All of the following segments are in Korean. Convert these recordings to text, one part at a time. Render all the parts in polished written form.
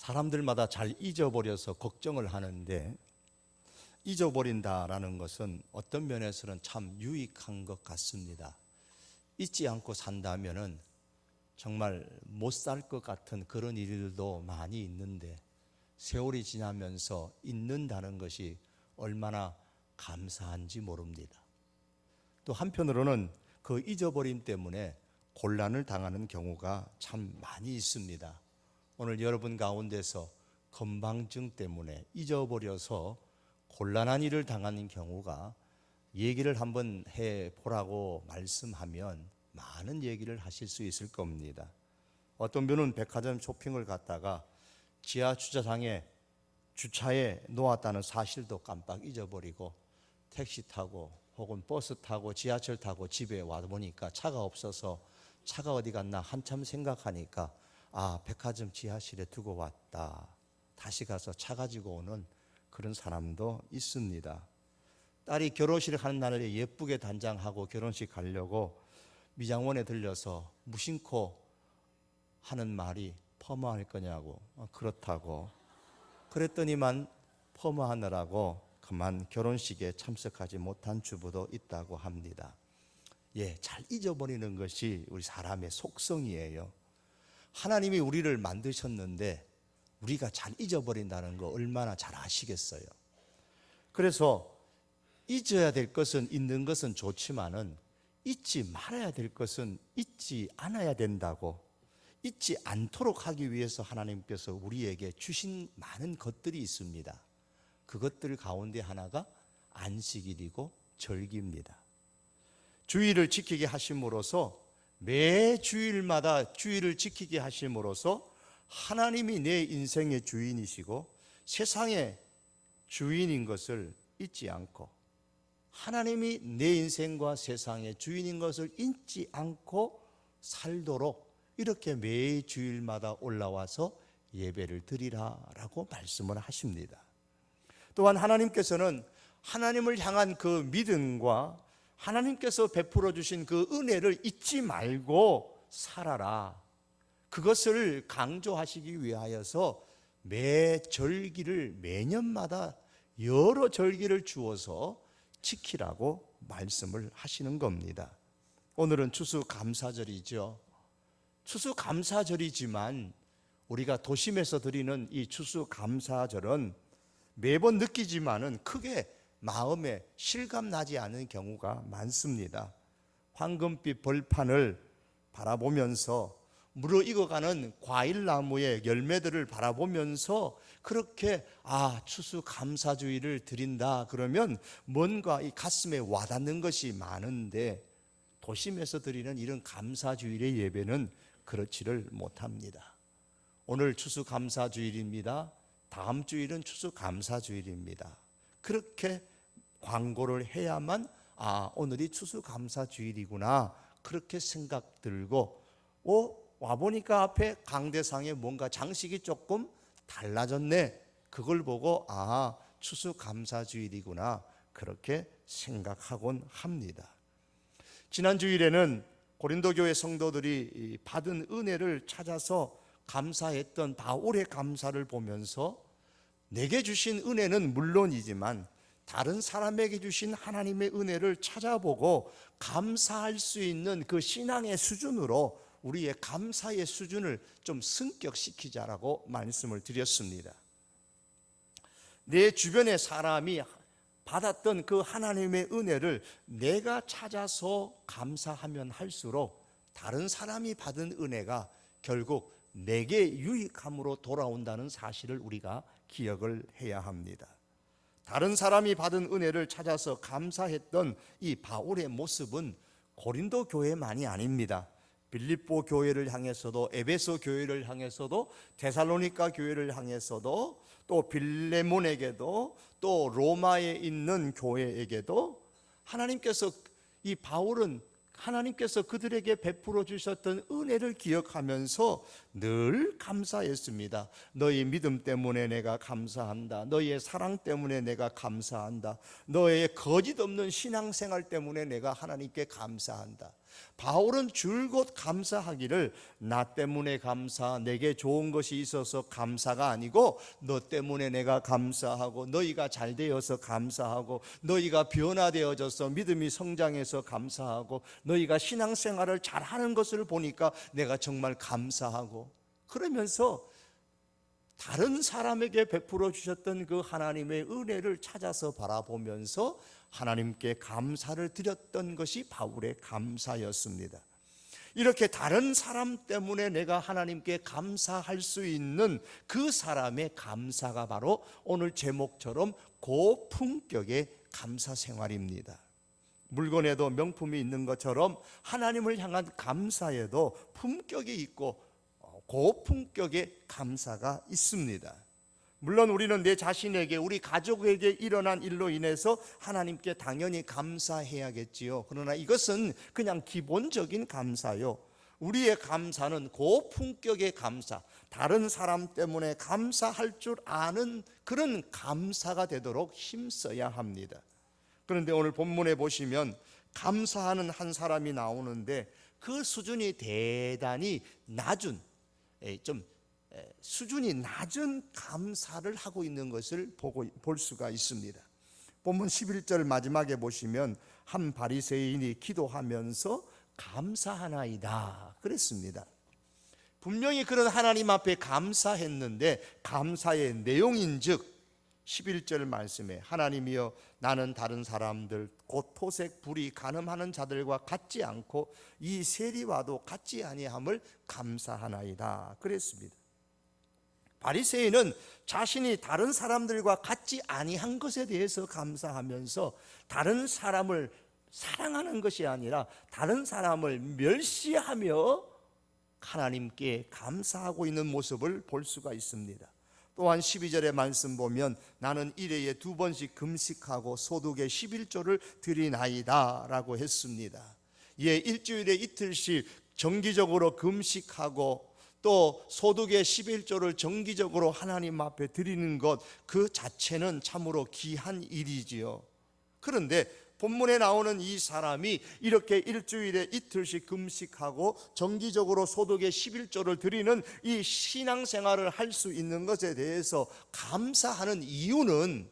사람들마다 잘 잊어버려서 걱정을 하는데, 잊어버린다라는 것은 어떤 면에서는 참 유익한 것 같습니다. 잊지 않고 산다면은 정말 못 살 것 같은 그런 일들도 많이 있는데, 세월이 지나면서 잊는다는 것이 얼마나 감사한지 모릅니다. 또 한편으로는 그 잊어버림 때문에 곤란을 당하는 경우가 참 많이 있습니다. 오늘 여러분 가운데서 건방증 때문에 잊어버려서 곤란한 일을 당하는 경우가, 얘기를 한번 해보라고 말씀하면 많은 얘기를 하실 수 있을 겁니다. 어떤 분은 백화점 쇼핑을 갔다가 지하 주차장에 주차에 놓았다는 사실도 깜빡 잊어버리고 택시 타고 혹은 버스 타고 지하철 타고 집에 와보니까 차가 없어서 차가 어디 갔나 한참 생각하니까 백화점 지하실에 두고 왔다. 다시 가서 차 가지고 오는 그런 사람도 있습니다. 딸이 결혼식 하는 날에 예쁘게 단장하고 결혼식 가려고 미장원에 들려서 무심코 하는 말이 퍼마할 거냐고. 그렇다고. 그랬더니만 퍼마하느라고 그만 결혼식에 참석하지 못한 주부도 있다고 합니다. 잘 잊어버리는 것이 우리 사람의 속성이에요. 하나님이 우리를 만드셨는데 우리가 잘 잊어버린다는 거 얼마나 잘 아시겠어요. 그래서 잊어야 될 것은 잊는 것은 좋지만은 잊지 말아야 될 것은 잊지 않아야 된다고, 잊지 않도록 하기 위해서 하나님께서 우리에게 주신 많은 것들이 있습니다. 그것들 가운데 하나가 안식일이고 절기입니다. 주일을 지키게 하심으로써, 매 주일마다 주일을 지키게 하심으로써 하나님이 내 인생의 주인이시고 세상의 주인인 것을 잊지 않고, 하나님이 내 인생과 세상의 주인인 것을 잊지 않고 살도록 이렇게 매 주일마다 올라와서 예배를 드리라라고 말씀을 하십니다. 또한 하나님께서는 하나님을 향한 그 믿음과 하나님께서 베풀어 주신 그 은혜를 잊지 말고 살아라, 그것을 강조하시기 위하여서 매 절기를 매년마다 여러 절기를 주어서 지키라고 말씀을 하시는 겁니다. 오늘은 추수감사절이죠. 추수감사절이지만 우리가 도심에서 드리는 이 추수감사절은 매번 느끼지만은 크게 마음에 실감나지 않는 경우가 많습니다. 황금빛 벌판을 바라보면서 무르익어가는 과일나무의 열매들을 바라보면서 그렇게 추수감사주의를 드린다 그러면 뭔가 이 가슴에 와닿는 것이 많은데, 도심에서 드리는 이런 감사주일의 예배는 그렇지를 못합니다. 오늘 추수감사주일입니다. 다음 주일은 추수감사주일입니다. 그렇게 광고를 해야만 오늘이 추수감사주일이구나 그렇게 생각 들고, 와보니까 앞에 강대상에 뭔가 장식이 조금 달라졌네, 그걸 보고 추수감사주일이구나 그렇게 생각하곤 합니다. 지난 주일에는 고린도 교회 성도들이 받은 은혜를 찾아서 감사했던 바울의 감사를 보면서 내게 주신 은혜는 물론이지만 다른 사람에게 주신 하나님의 은혜를 찾아보고 감사할 수 있는 그 신앙의 수준으로 우리의 감사의 수준을 좀 승격시키자라고 말씀을 드렸습니다. 내 주변의 사람이 받았던 그 하나님의 은혜를 내가 찾아서 감사하면 할수록 다른 사람이 받은 은혜가 결국 내게 유익함으로 돌아온다는 사실을 우리가 기억을 해야 합니다. 다른 사람이 받은 은혜를 찾아서 감사했던 이 바울의 모습은 고린도 교회만이 아닙니다. 빌립보 교회를 향해서도, 에베소 교회를 향해서도, 데살로니가 교회를 향해서도, 또 빌레몬에게도, 또 로마에 있는 교회에게도 하나님께서, 이 바울은 하나님께서 그들에게 베풀어 주셨던 은혜를 기억하면서 늘 감사했습니다. 너희 믿음 때문에 내가 감사한다. 너희의 사랑 때문에 내가 감사한다. 너의 거짓 없는 신앙생활 때문에 내가 하나님께 감사한다. 바울은 줄곧 감사하기를 나 때문에 감사, 내게 좋은 것이 있어서 감사가 아니고 너 때문에 내가 감사하고 너희가 잘 되어서 감사하고 너희가 변화되어져서 믿음이 성장해서 감사하고 너희가 신앙생활을 잘하는 것을 보니까 내가 정말 감사하고, 그러면서 다른 사람에게 베풀어 주셨던 그 하나님의 은혜를 찾아서 바라보면서 하나님께 감사를 드렸던 것이 바울의 감사였습니다. 이렇게 다른 사람 때문에 내가 하나님께 감사할 수 있는 그 사람의 감사가 바로 오늘 제목처럼 고품격의 감사 생활입니다. 물건에도 명품이 있는 것처럼 하나님을 향한 감사에도 품격이 있고 고품격의 감사가 있습니다. 물론 우리는 내 자신에게, 우리 가족에게 일어난 일로 인해서 하나님께 당연히 감사해야겠지요. 그러나 이것은 그냥 기본적인 감사요. 우리의 감사는 고품격의 감사, 다른 사람 때문에 감사할 줄 아는 그런 감사가 되도록 힘써야 합니다. 그런데 오늘 본문에 보시면 감사하는 한 사람이 나오는데 그 수준이 대단히 낮은, 수준이 낮은 감사를 하고 있는 것을 볼 수가 있습니다. 본문 11절 마지막에 보시면 한 바리새인이 기도하면서 감사하나이다 그랬습니다. 분명히 그런 하나님 앞에 감사했는데 감사의 내용인즉 11절 말씀에 하나님이여 나는 다른 사람들 곧 토색 불의 간음하는 자들과 같지 않고 이 세리와도 같지 아니함을 감사하나이다 그랬습니다. 바리새인은 자신이 다른 사람들과 같지 아니한 것에 대해서 감사하면서 다른 사람을 사랑하는 것이 아니라 다른 사람을 멸시하며 하나님께 감사하고 있는 모습을 볼 수가 있습니다. 또한 12절의 말씀 보면 나는 일회에 2번씩 금식하고 소득의 11조를 드리나이다 라고 했습니다. 일주일에 이틀씩 정기적으로 금식하고 또 소득의 11조를 정기적으로 하나님 앞에 드리는 것 그 자체는 참으로 귀한 일이지요. 그런데 본문에 나오는 이 사람이 이렇게 일주일에 이틀씩 금식하고 정기적으로 소득의 11조를 드리는 이 신앙생활을 할 수 있는 것에 대해서 감사하는 이유는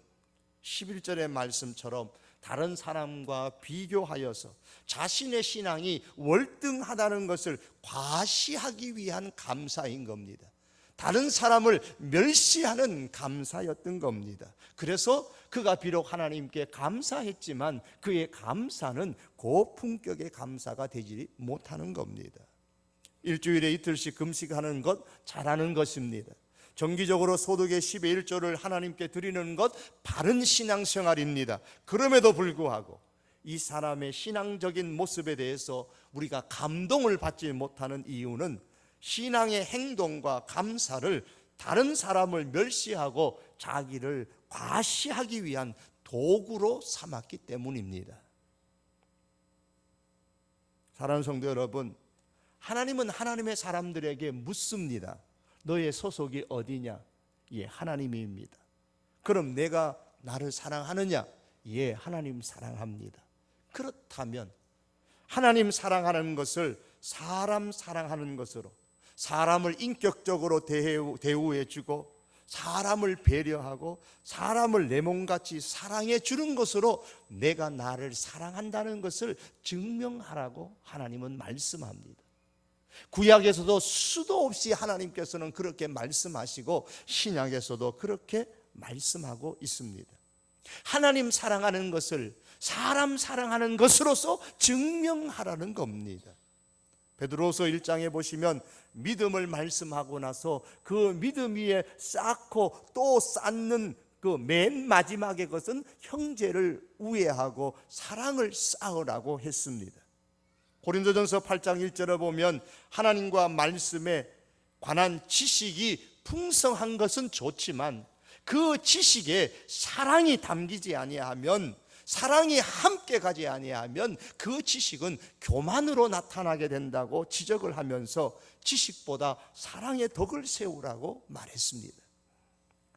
11절의 말씀처럼 다른 사람과 비교하여서 자신의 신앙이 월등하다는 것을 과시하기 위한 감사인 겁니다. 다른 사람을 멸시하는 감사였던 겁니다. 그래서 그가 비록 하나님께 감사했지만 그의 감사는 고품격의 감사가 되지 못하는 겁니다. 일주일에 이틀씩 금식하는 것 잘하는 것입니다. 정기적으로 소득의 10의 1조를 하나님께 드리는 것 바른 신앙생활입니다. 그럼에도 불구하고 이 사람의 신앙적인 모습에 대해서 우리가 감동을 받지 못하는 이유는 신앙의 행동과 감사를 다른 사람을 멸시하고 자기를 과시하기 위한 도구로 삼았기 때문입니다. 사랑하는 성도 여러분, 하나님은 하나님의 사람들에게 묻습니다. 너의 소속이 어디냐? 예, 하나님입니다. 그럼 내가 나를 사랑하느냐? 예, 하나님 사랑합니다. 그렇다면 하나님 사랑하는 것을 사람 사랑하는 것으로, 사람을 인격적으로 대우해주고 사람을 배려하고 사람을 내 몸같이 사랑해 주는 것으로 내가 나를 사랑한다는 것을 증명하라고 하나님은 말씀합니다. 구약에서도 수도 없이 하나님께서는 그렇게 말씀하시고 신약에서도 그렇게 말씀하고 있습니다. 하나님 사랑하는 것을 사람 사랑하는 것으로서 증명하라는 겁니다. 베드로서 1장에 보시면 믿음을 말씀하고 나서 그 믿음 위에 쌓고 또 쌓는 그 맨 마지막의 것은 형제를 우애하고 사랑을 쌓으라고 했습니다. 고린도전서 8장 1절에 보면 하나님과 말씀에 관한 지식이 풍성한 것은 좋지만 그 지식에 사랑이 담기지 아니하면, 사랑이 함께 가지 아니하면 그 지식은 교만으로 나타나게 된다고 지적을 하면서 지식보다 사랑의 덕을 세우라고 말했습니다.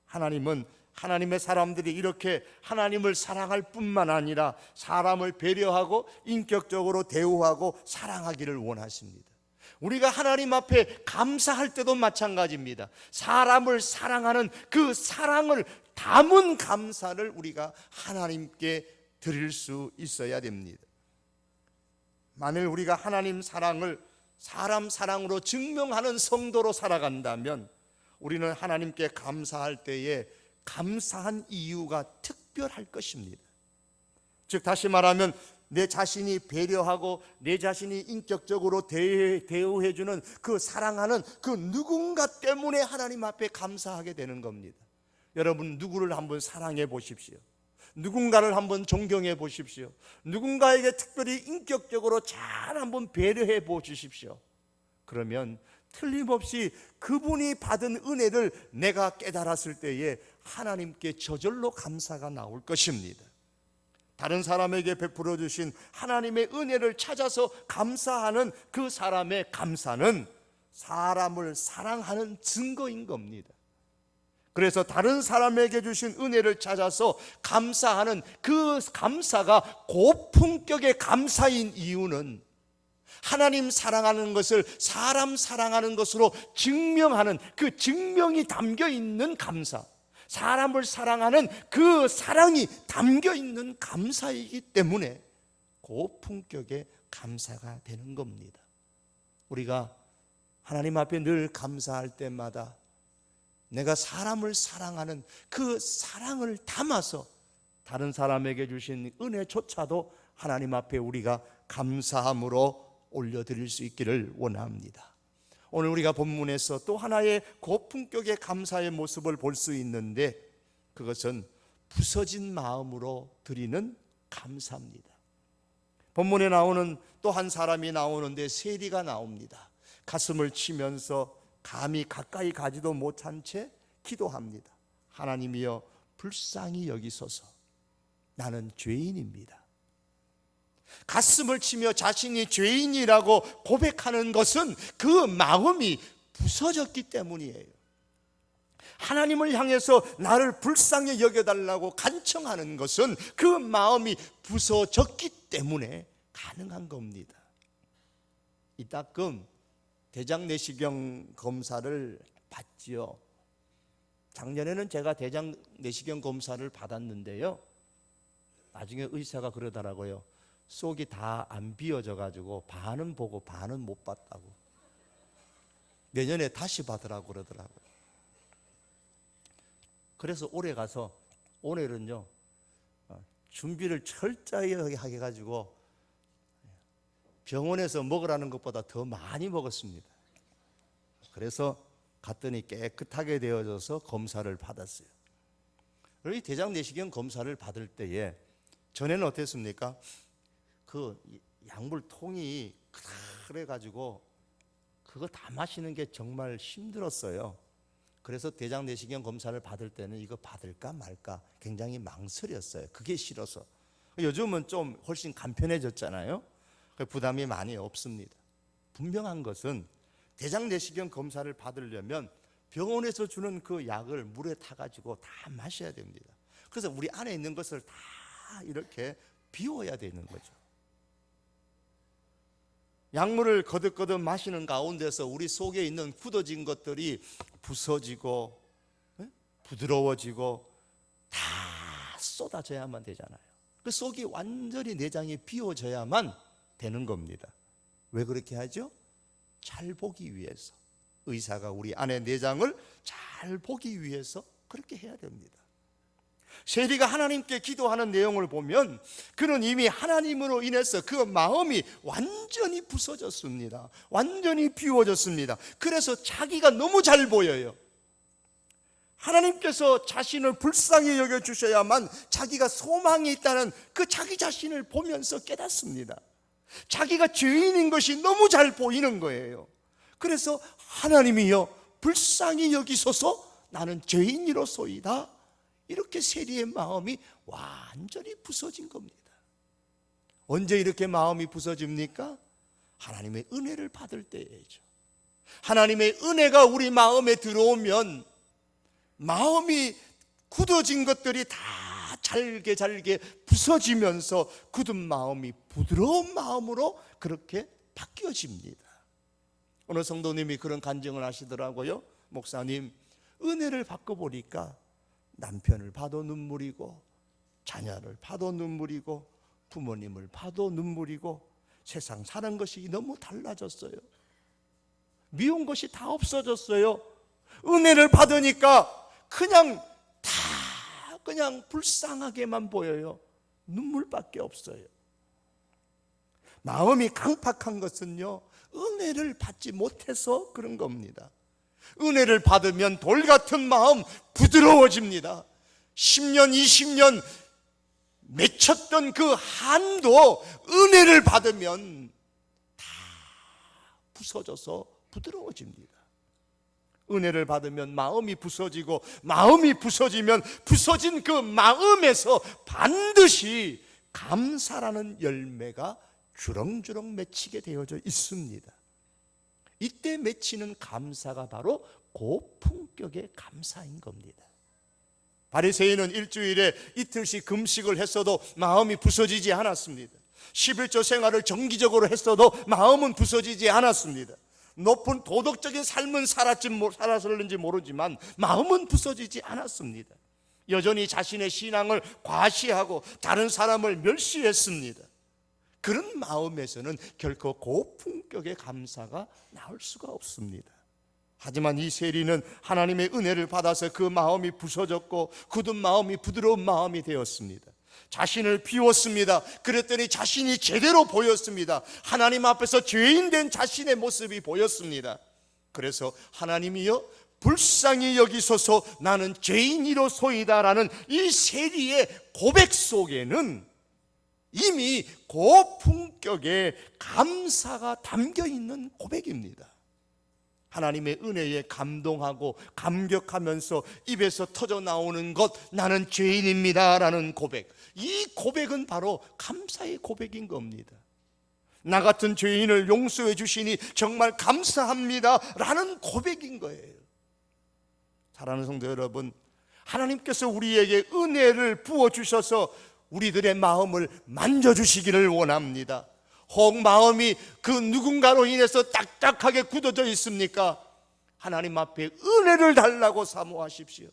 하나님은 하나님의 사람들이 이렇게 하나님을 사랑할 뿐만 아니라 사람을 배려하고 인격적으로 대우하고 사랑하기를 원하십니다. 우리가 하나님 앞에 감사할 때도 마찬가지입니다. 사람을 사랑하는 그 사랑을 담은 감사를 우리가 하나님께 드릴 수 있어야 됩니다. 만일 우리가 하나님 사랑을 사람 사랑으로 증명하는 성도로 살아간다면 우리는 하나님께 감사할 때에 감사한 이유가 특별할 것입니다. 즉 다시 말하면 내 자신이 배려하고 내 자신이 인격적으로 대우해주는 그 사랑하는 그 누군가 때문에 하나님 앞에 감사하게 되는 겁니다. 여러분 누구를 한번 사랑해 보십시오. 누군가를 한번 존경해 보십시오. 누군가에게 특별히 인격적으로 잘 한번 배려해 보십시오. 그러면 틀림없이 그분이 받은 은혜를 내가 깨달았을 때에 하나님께 저절로 감사가 나올 것입니다. 다른 사람에게 베풀어 주신 하나님의 은혜를 찾아서 감사하는 그 사람의 감사는 사람을 사랑하는 증거인 겁니다. 그래서 다른 사람에게 주신 은혜를 찾아서 감사하는 그 감사가 고품격의 감사인 이유는 하나님 사랑하는 것을 사람 사랑하는 것으로 증명하는 그 증명이 담겨 있는 감사, 사람을 사랑하는 그 사랑이 담겨 있는 감사이기 때문에 고품격의 감사가 되는 겁니다. 우리가 하나님 앞에 늘 감사할 때마다 내가 사람을 사랑하는 그 사랑을 담아서 다른 사람에게 주신 은혜조차도 하나님 앞에 우리가 감사함으로 올려드릴 수 있기를 원합니다. 오늘 우리가 본문에서 또 하나의 고품격의 감사의 모습을 볼 수 있는데 그것은 부서진 마음으로 드리는 감사입니다. 본문에 나오는 또 한 사람이 나오는데 세리가 나옵니다. 가슴을 치면서 감히 가까이 가지도 못한 채 기도합니다. 하나님이여 불쌍히 여기소서. 나는 죄인입니다. 가슴을 치며 자신이 죄인이라고 고백하는 것은 그 마음이 부서졌기 때문이에요. 하나님을 향해서 나를 불쌍히 여겨달라고 간청하는 것은 그 마음이 부서졌기 때문에 가능한 겁니다. 이따금 대장 내시경 검사를 받지요. 작년에는 제가 대장 내시경 검사를 받았는데요, 나중에 의사가 그러더라고요. 속이 다 안 비워져 가지고 반은 보고 반은 못 봤다고. 내년에 다시 받으라고 그러더라고요. 그래서 올해 가서 오늘은요 준비를 철저히 하게 가지고 병원에서 먹으라는 것보다 더 많이 먹었습니다. 그래서 갔더니 깨끗하게 되어져서 검사를 받았어요. 이 대장 내시경 검사를 받을 때에 전에는 어땠습니까? 그 약물 통이 그래 가지고 그거 다 마시는 게 정말 힘들었어요. 그래서 대장 내시경 검사를 받을 때는 이거 받을까 말까 굉장히 망설였어요. 그게 싫어서. 요즘은 좀 훨씬 간편해졌잖아요. 부담이 많이 없습니다. 분명한 것은 대장 내시경 검사를 받으려면 병원에서 주는 그 약을 물에 타가지고 다 마셔야 됩니다. 그래서 우리 안에 있는 것을 다 이렇게 비워야 되는 거죠. 약물을 거듭거듭 마시는 가운데서 우리 속에 있는 굳어진 것들이 부서지고 부드러워지고 다 쏟아져야만 되잖아요. 그 속이 완전히 내장이 비워져야만 되는 겁니다. 왜 그렇게 하죠? 잘 보기 위해서. 의사가 우리 안의 내장을 잘 보기 위해서 그렇게 해야 됩니다. 세리가 하나님께 기도하는 내용을 보면 그는 이미 하나님으로 인해서 그 마음이 완전히 부서졌습니다. 완전히 비워졌습니다. 그래서 자기가 너무 잘 보여요. 하나님께서 자신을 불쌍히 여겨주셔야만 자기가 소망이 있다는 그 자기 자신을 보면서 깨닫습니다. 자기가 죄인인 것이 너무 잘 보이는 거예요. 그래서 하나님이여 불쌍히 여기소서. 나는 죄인이로소이다. 이렇게 세리의 마음이 완전히 부서진 겁니다. 언제 이렇게 마음이 부서집니까? 하나님의 은혜를 받을 때이죠. 하나님의 은혜가 우리 마음에 들어오면 마음이 굳어진 것들이 다 잘게 부서지면서 굳은 마음이 부드러운 마음으로 그렇게 바뀌어집니다. 어느 성도님이 그런 간증을 하시더라고요. 목사님, 은혜를 받고 보니까 남편을 봐도 눈물이고 자녀를 봐도 눈물이고 부모님을 봐도 눈물이고 세상 사는 것이 너무 달라졌어요. 미운 것이 다 없어졌어요. 은혜를 받으니까 그냥 불쌍하게만 보여요. 눈물밖에 없어요. 마음이 강팍한 것은요, 은혜를 받지 못해서 그런 겁니다. 은혜를 받으면 돌 같은 마음 부드러워집니다. 10년, 20년 맺혔던 그 한도 은혜를 받으면 다 부서져서 부드러워집니다. 은혜를 받으면 마음이 부서지고, 마음이 부서지면 부서진 그 마음에서 반드시 감사라는 열매가 주렁주렁 맺히게 되어져 있습니다. 이때 맺히는 감사가 바로 고품격의 감사인 겁니다. 바리새인은 일주일에 이틀씩 금식을 했어도 마음이 부서지지 않았습니다. 11조 생활을 정기적으로 했어도 마음은 부서지지 않았습니다. 높은 도덕적인 삶은 살았을는지 모르지만 마음은 부서지지 않았습니다. 여전히 자신의 신앙을 과시하고 다른 사람을 멸시했습니다. 그런 마음에서는 결코 고품격의 감사가 나올 수가 없습니다. 하지만 이 세리는 하나님의 은혜를 받아서 그 마음이 부서졌고 굳은 마음이 부드러운 마음이 되었습니다. 자신을 비웠습니다. 그랬더니 자신이 제대로 보였습니다. 하나님 앞에서 죄인된 자신의 모습이 보였습니다. 그래서 하나님이여 불쌍히 여기소서 나는 죄인이로소이다라는 이 세리의 고백 속에는 이미 고품격의 감사가 담겨 있는 고백입니다. 하나님의 은혜에 감동하고 감격하면서 입에서 터져 나오는 것, 나는 죄인입니다 라는 고백, 이 고백은 바로 감사의 고백인 겁니다. 나 같은 죄인을 용서해 주시니 정말 감사합니다 라는 고백인 거예요. 사랑하는 성도 여러분, 하나님께서 우리에게 은혜를 부어주셔서 우리들의 마음을 만져주시기를 원합니다. 혹 마음이 그 누군가로 인해서 딱딱하게 굳어져 있습니까? 하나님 앞에 은혜를 달라고 사모하십시오.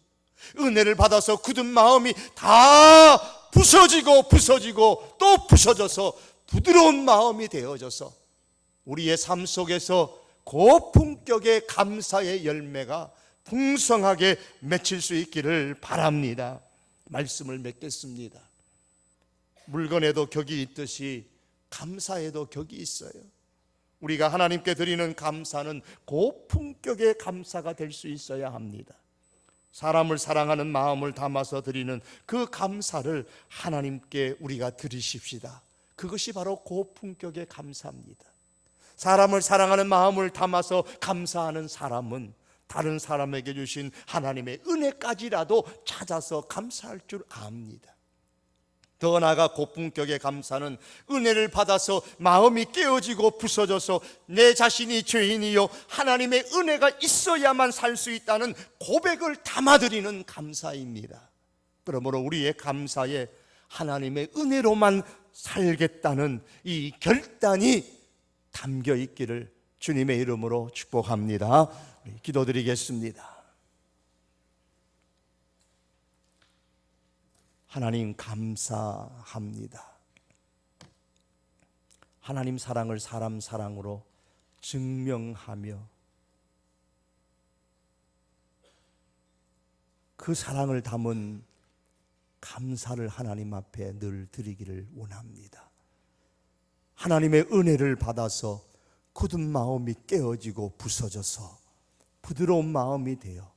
은혜를 받아서 굳은 마음이 다 부서지고 또 부서져서 부드러운 마음이 되어져서 우리의 삶 속에서 고품격의 감사의 열매가 풍성하게 맺힐 수 있기를 바랍니다. 말씀을 맺겠습니다. 물건에도 격이 있듯이 감사에도 격이 있어요. 우리가 하나님께 드리는 감사는 고품격의 감사가 될 수 있어야 합니다. 사람을 사랑하는 마음을 담아서 드리는 그 감사를 하나님께 우리가 드리십시다. 그것이 바로 고품격의 감사입니다. 사람을 사랑하는 마음을 담아서 감사하는 사람은 다른 사람에게 주신 하나님의 은혜까지라도 찾아서 감사할 줄 압니다. 더 나아가 고품격의 감사는 은혜를 받아서 마음이 깨어지고 부서져서 내 자신이 죄인이요 하나님의 은혜가 있어야만 살 수 있다는 고백을 담아드리는 감사입니다. 그러므로 우리의 감사에 하나님의 은혜로만 살겠다는 이 결단이 담겨 있기를 주님의 이름으로 축복합니다. 기도드리겠습니다. 하나님 감사합니다. 하나님 사랑을 사람 사랑으로 증명하며 그 사랑을 담은 감사를 하나님 앞에 늘 드리기를 원합니다. 하나님의 은혜를 받아서 굳은 마음이 깨어지고 부서져서 부드러운 마음이 되어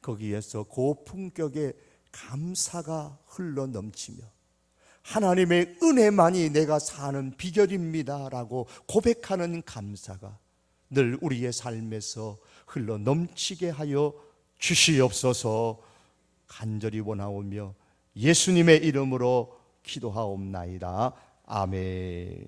거기에서 고품격의 감사가 흘러 넘치며 하나님의 은혜만이 내가 사는 비결입니다 라고 고백하는 감사가 늘 우리의 삶에서 흘러 넘치게 하여 주시옵소서 간절히 원하오며 예수님의 이름으로 기도하옵나이다. 아멘.